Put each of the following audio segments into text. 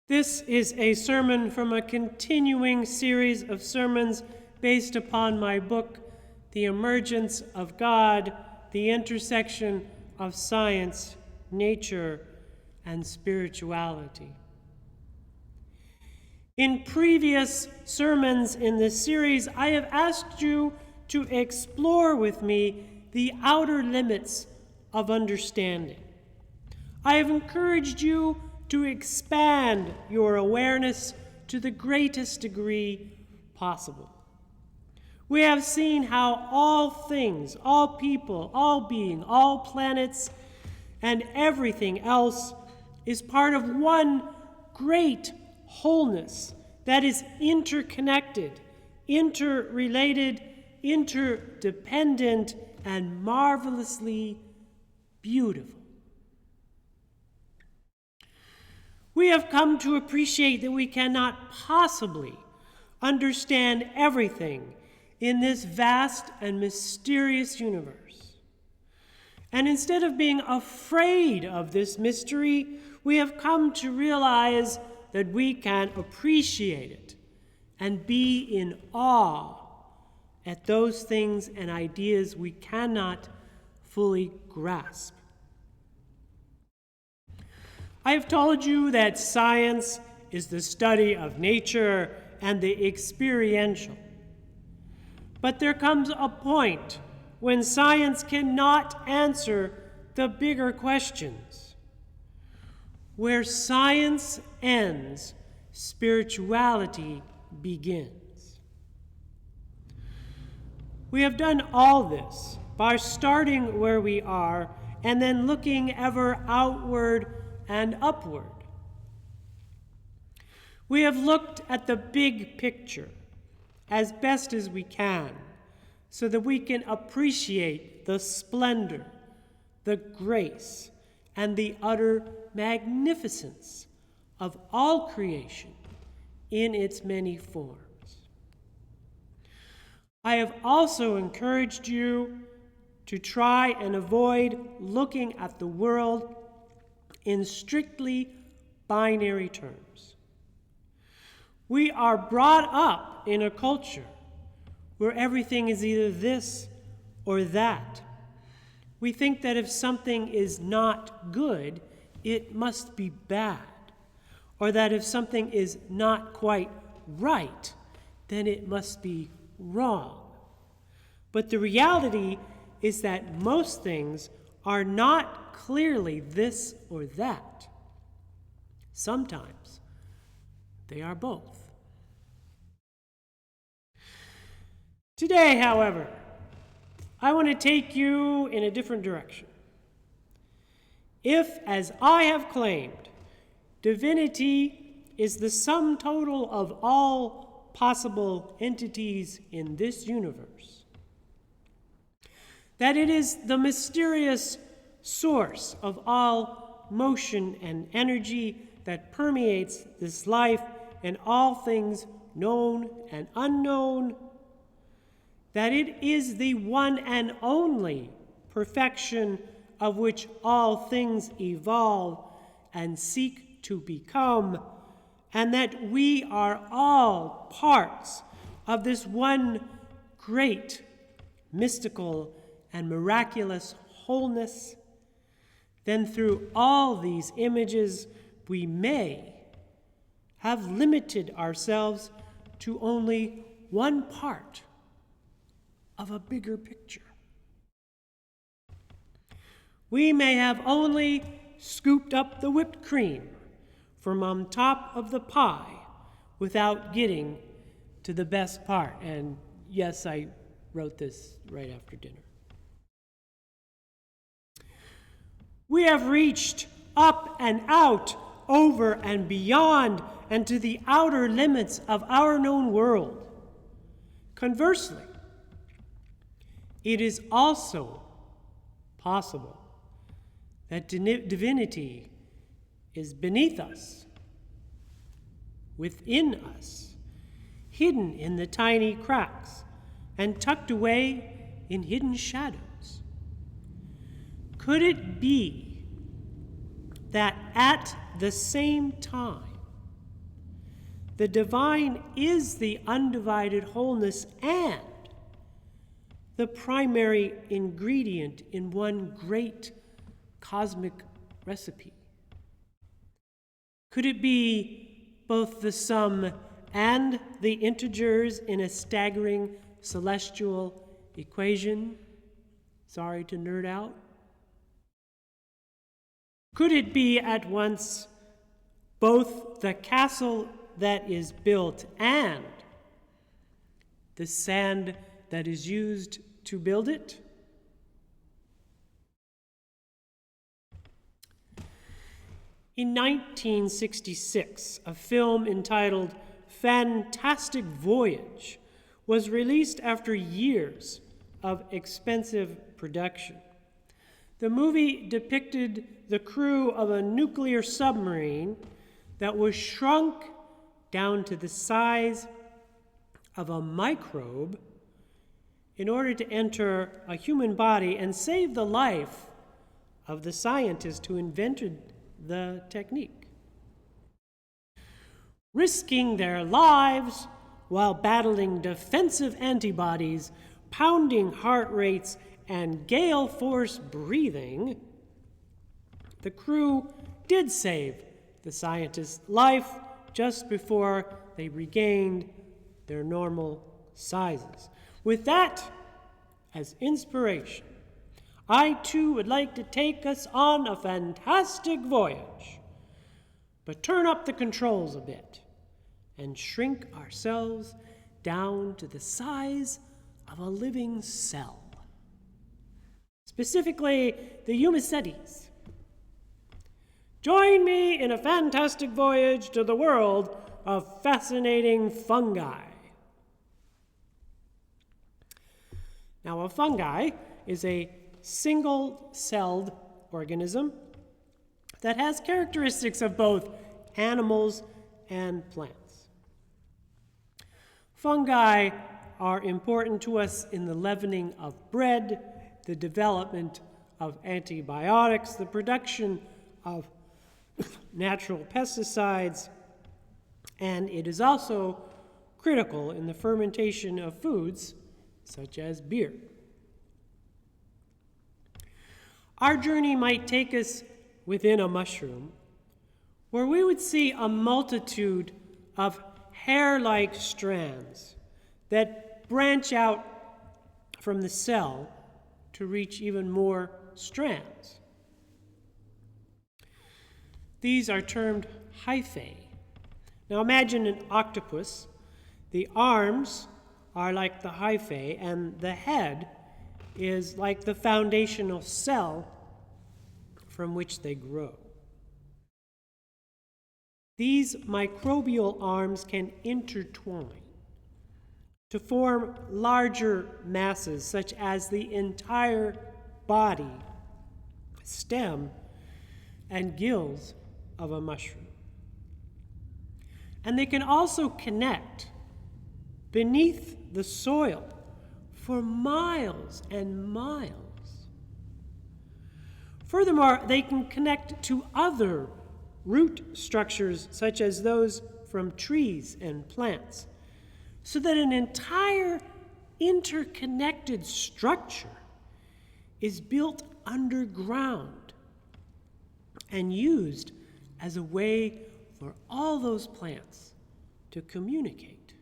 This is a sermon from a continuing series of sermons based upon my book, The Emergence of God, the Intersection of Science, Nature, and Spirituality. In previous sermons in this series, I have asked you to explore with me the outer limits of understanding. I have encouraged you to expand your awareness to the greatest degree possible. We have seen how all things, all people, all being, all planets, and everything else is part of one great wholeness that is interconnected, interrelated, interdependent, and marvelously beautiful. We have come to appreciate that we cannot possibly understand everything in this vast and mysterious universe. And instead of being afraid of this mystery, we have come to realize that we can appreciate it and be in awe at those things and ideas we cannot fully grasp. I have told you that science is the study of nature and the experiential. But there comes a point when science cannot answer the bigger questions. Where science ends, spirituality begins. We have done all this by starting where we are and then looking ever outward and upward. We have looked at the big picture as best as we can so that we can appreciate the splendor, the grace, and the utter magnificence of all creation in its many forms. I have also encouraged you to try and avoid looking at the world in strictly binary terms. We are brought up in a culture where everything is either this or that. We think that if something is not good, it must be bad, or that if something is not quite right, then it must be wrong. But the reality is that most things are not clearly this or that. Sometimes they are both. Today, however, I want to take you in a different direction. If, as I have claimed, divinity is the sum total of all possible entities in this universe, that it is the mysterious source of all motion and energy that permeates this life and all things known and unknown, that it is the one and only perfection of which all things evolve and seek to become, and that we are all parts of this one great, mystical, and miraculous wholeness, then through all these images we may have limited ourselves to only one part of a bigger picture. We may have only scooped up the whipped cream from on top of the pie without getting to the best part. And yes, I wrote this right after dinner. We have reached up and out, over and beyond, and to the outer limits of our known world. Conversely, it is also possible that divinity is beneath us, within us, hidden in the tiny cracks, and tucked away in hidden shadows. Could it be that at the same time The divine is the undivided wholeness and the primary ingredient in one great cosmic recipe. Could it be both the sum and the integers in a staggering celestial equation? Sorry to nerd out. Could it be at once both the castle that is built and the sand that is used to build it? In 1966, a film entitled Fantastic Voyage was released after years of expensive production. The movie depicted the crew of a nuclear submarine that was shrunk down to the size of a microbe in order to enter a human body and save the life of the scientist who invented the technique. Risking their lives while battling defensive antibodies, pounding heart rates, and gale force breathing, the crew did save the scientist's life just before they regained their normal sizes. With that as inspiration, I too would like to take us on a fantastic voyage, but turn up the controls a bit and shrink ourselves down to the size of a living cell. Specifically, the Humacetes. Join me in a fantastic voyage to the world of fascinating fungi. Now, a fungi is a single-celled organism that has characteristics of both animals and plants. Fungi are important to us in the leavening of bread, the development of antibiotics, the production of natural pesticides, and it is also critical in the fermentation of foods such as beer. Our journey might take us within a mushroom, where we would see a multitude of hair-like strands that branch out from the cell to reach even more strands. These are termed hyphae. Now imagine an octopus. The arms are like the hyphae, and the head is like the foundational cell from which they grow. These microbial arms can intertwine to form larger masses, such as the entire body, stem, and gills of a mushroom. And they can also connect beneath the soil for miles and miles. Furthermore, they can connect to other root structures, such as those from trees and plants, so that an entire interconnected structure is built underground and used as a way for all those plants to communicate.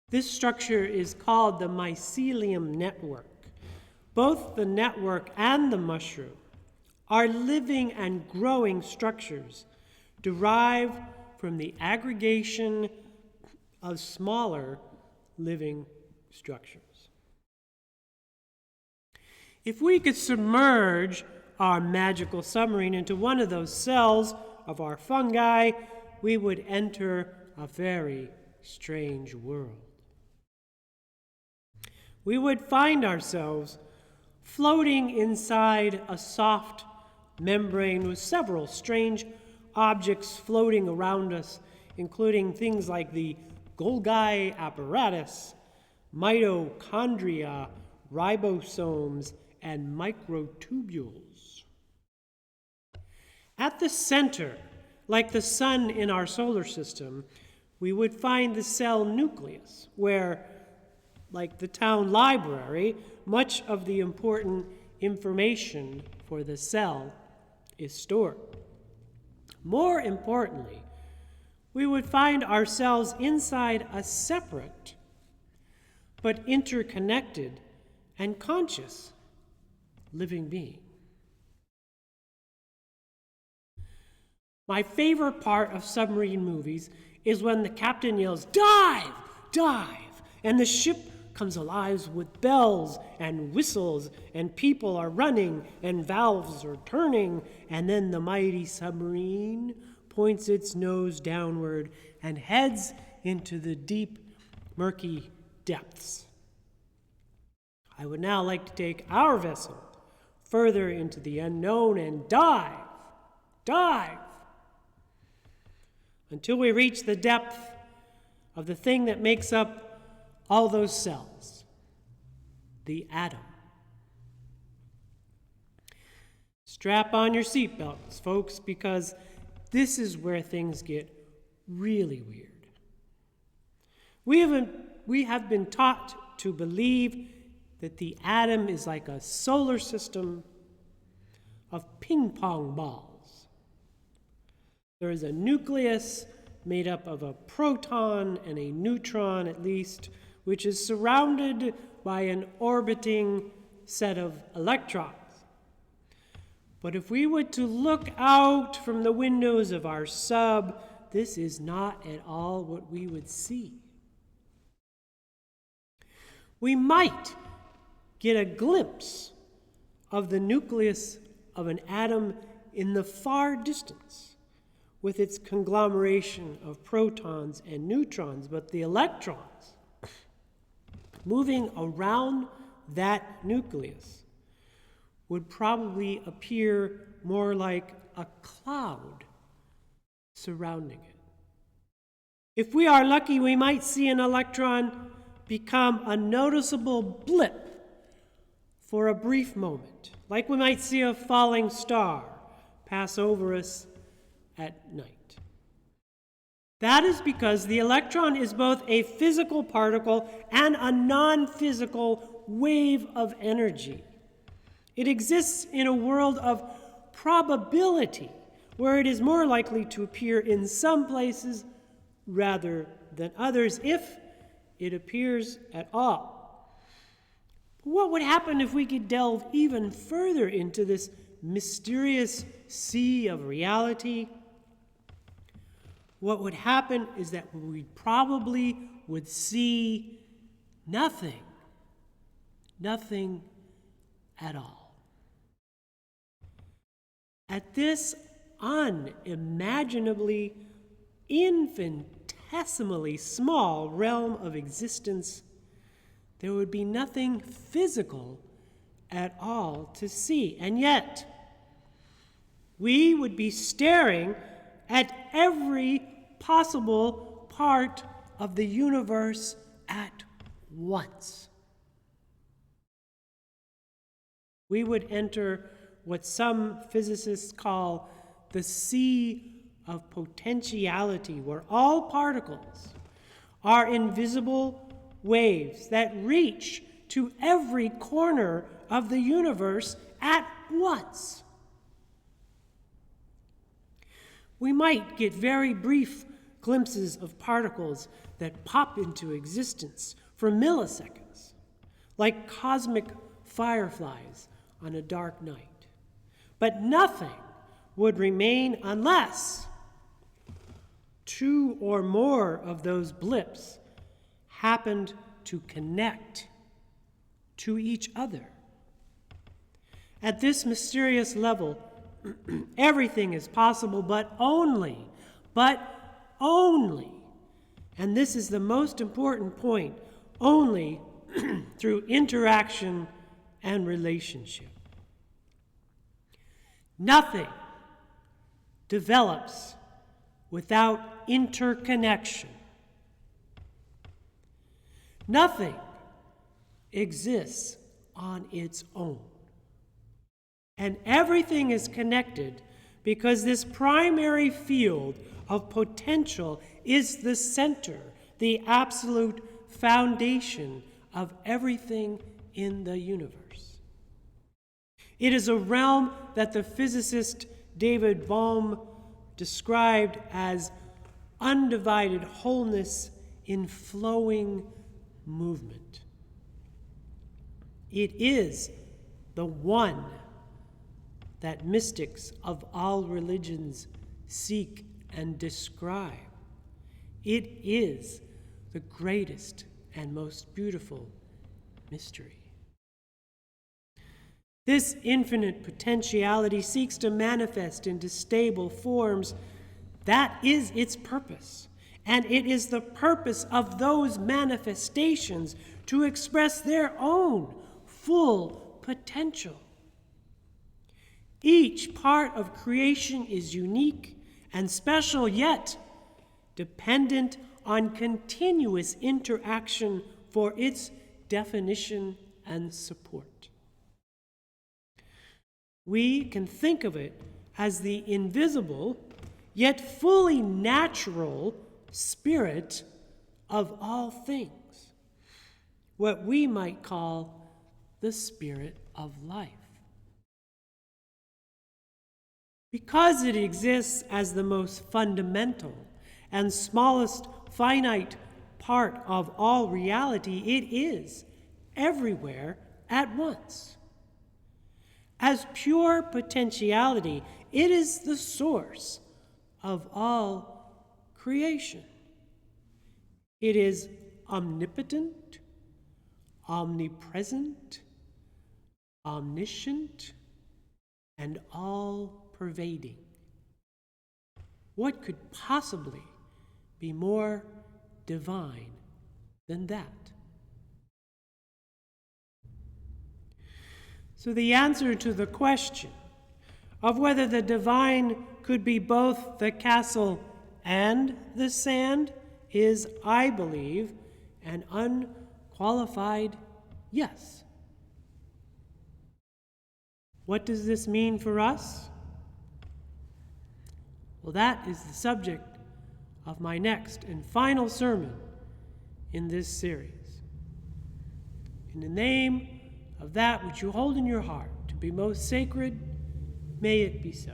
This structure is called the mycelium network. Both the network and the mushroom are living and growing structures derived from the aggregation of smaller living structures. If we could submerge our magical submarine into one of those cells of our fungi, we would enter a very strange world. We would find ourselves floating inside a soft membrane with several strange objects floating around us, including things like the Golgi apparatus, mitochondria, ribosomes, and microtubules. At the center Like the sun in our solar system, we would find the cell nucleus, where, like the town library, much of the important information for the cell is stored. More importantly, we would find ourselves inside a separate but interconnected and conscious living being. My favorite part of submarine movies is when the captain yells, "Dive! Dive!" and the ship comes alive with bells and whistles, and people are running and valves are turning, and then the mighty submarine points its nose downward and heads into the deep, murky depths. I would now like to take our vessel further into the unknown and dive, until we reach the depth of the thing that makes up all those cells, the atom. Strap on your seatbelts, folks, because this is where things get really weird. We have been taught to believe that the atom is like a solar system of ping pong balls. There is a nucleus made up of a proton and a neutron, at least, which is surrounded by an orbiting set of electrons. But if we were to look out from the windows of our sub, this is not at all what we would see. We might get a glimpse of the nucleus of an atom in the far distance, with its conglomeration of protons and neutrons, but the electrons moving around that nucleus would probably appear more like a cloud surrounding it. If we are lucky, we might see an electron become a noticeable blip for a brief moment, like we might see a falling star pass over us at night. That is because the electron is both a physical particle and a non-physical wave of energy. It exists in a world of probability, where it is more likely to appear in some places rather than others, if it appears at all. What would happen if we could delve even further into this mysterious sea of reality? What would happen is that we probably would see nothing at all. At this unimaginably, infinitesimally small realm of existence, there would be nothing physical at all to see. And yet, we would be staring at every possible part of the universe at once. We would enter what some physicists call the sea of potentiality, where all particles are invisible waves that reach to every corner of the universe at once. We might get very brief glimpses of particles that pop into existence for milliseconds, like cosmic fireflies on a dark night. But nothing would remain unless two or more of those blips happened to connect to each other. At this mysterious level, everything is possible, but only, and this is the most important point, only through interaction and relationship. Nothing develops without interconnection. Nothing exists on its own. And everything is connected because this primary field of potential is the center, the absolute foundation of everything in the universe. It is a realm that the physicist David Bohm described as undivided wholeness in flowing movement. It is the one that mystics of all religions seek and describe. It is the greatest and most beautiful mystery. This infinite potentiality seeks to manifest into stable forms. That is its purpose. And it is the purpose of those manifestations to express their own full potential. Each part of creation is unique and special, yet dependent on continuous interaction for its definition and support. We can think of it as the invisible, yet fully natural spirit of all things, what we might call the spirit of life. Because it exists as the most fundamental and smallest finite part of all reality, it is everywhere at once. As pure potentiality, it is the source of all creation. It is omnipotent, omnipresent, omniscient, and all-pervading. What could possibly be more divine than that? So the answer to the question of whether the divine could be both the castle and the sand is, I believe, an unqualified yes. What does this mean for us? Well, that is the subject of my next and final sermon in this series. In the name of that which you hold in your heart to be most sacred, may it be so.